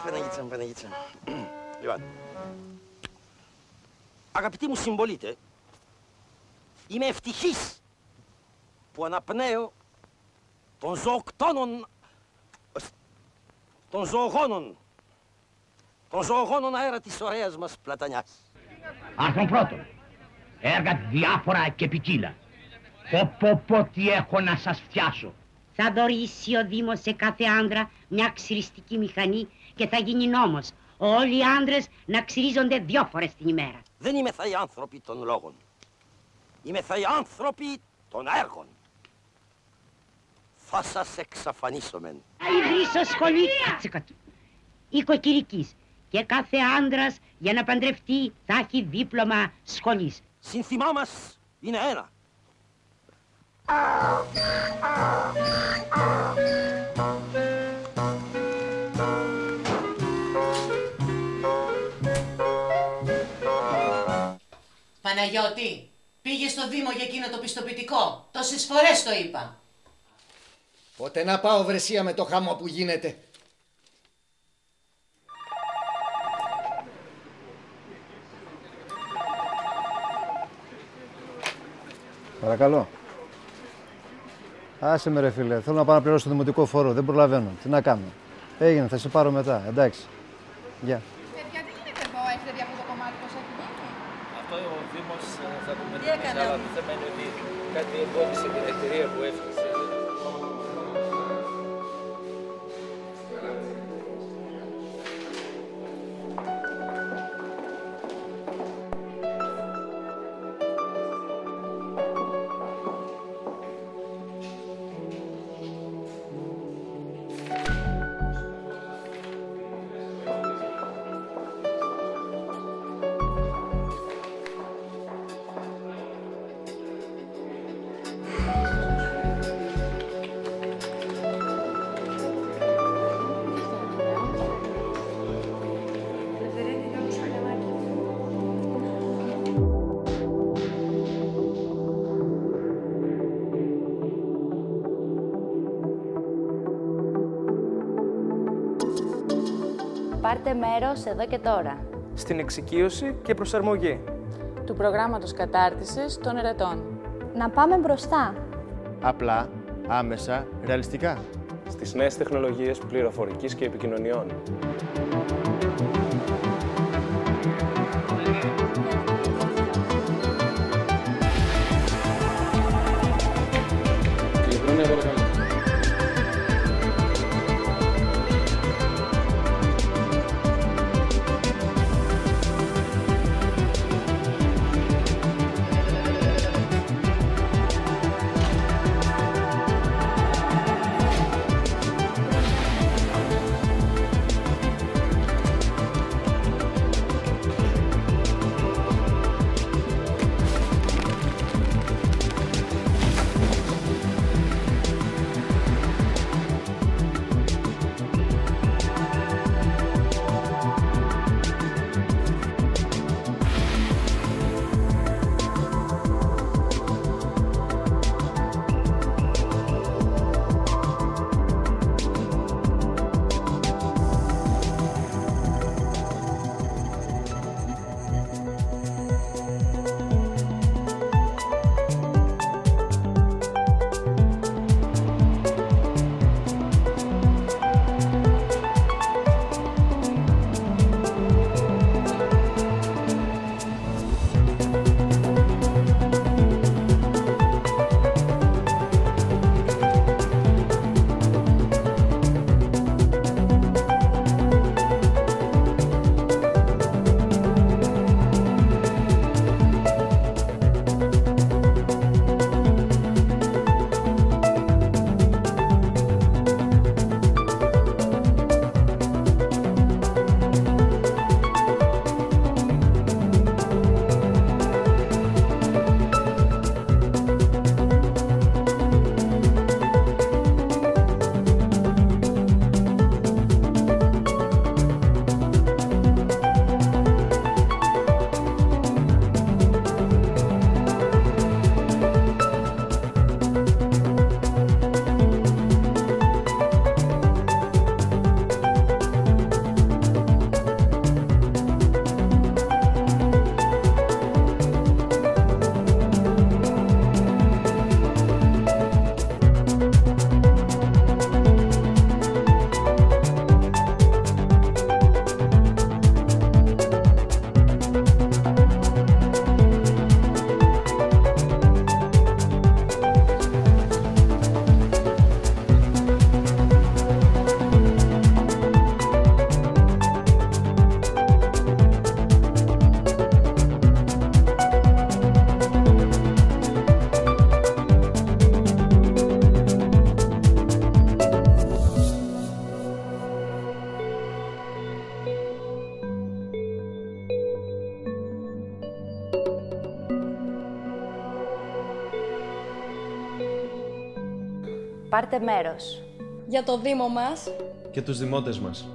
Παναγίτσα μου, Παναγίτσα μου. Λοιπόν, αγαπητοί μου συμπολίτε, είμαι ευτυχής που αναπνέω των ζωοκτώνων, των ζωογόνων αέρα της ωραίας μας Πλατανιάς. Άρθρον πρώτον, έργα διάφορα και ποικίλα. Πω τι έχω να σας φτιάσω. Θα δωρήσει ο Δήμος σε κάθε άντρα μια ξυριστική μηχανή και θα γίνει νόμος. Όλοι οι άντρες να ξυρίζονται 2 φορές την ημέρα. Δεν είμαι θα οι άνθρωποι των λόγων. Είμαι θα οι άνθρωποι των έργων. Θα σας εξαφανίσομεν. Θα ιδρύσω σχολή οικοκυρικής και κάθε άντρας για να παντρευτεί θα έχει δίπλωμα σχολής. Σύνθημά μας είναι ένα. Παναγιώτη, πήγε στο Δήμο για εκείνο το πιστοποιητικό. Τόσες φορές το είπα. Πότε να πάω βρεσία με το χαμό που γίνεται. Παρακαλώ. Άσε με ρε φίλε, θέλω να πάω να πληρώσω το δημοτικό φόρο, δεν προλαβαίνω. Τι να κάνω. Έγινε, θα σε πάρω μετά, εντάξει. Γεια. Παιδιά, τι γίνεται εδώ, έχετε δει αυτό το κομμάτι πώς έχει γίνει? Αυτό ο Δήμος θα το μεταφέρει, αλλά δεν σημαίνει ότι κάτι εμπόδισε την εταιρεία που έφτιαξε. Πάρτε μέρος εδώ και τώρα στην εξοικείωση και προσαρμογή του προγράμματος κατάρτισης των ερετών. Να πάμε μπροστά. Απλά, άμεσα, ρεαλιστικά. στις νέες τεχνολογίες πληροφορικής και επικοινωνιών. πάρτε μέρος. Για το Δήμο μας και τους δημότες μας.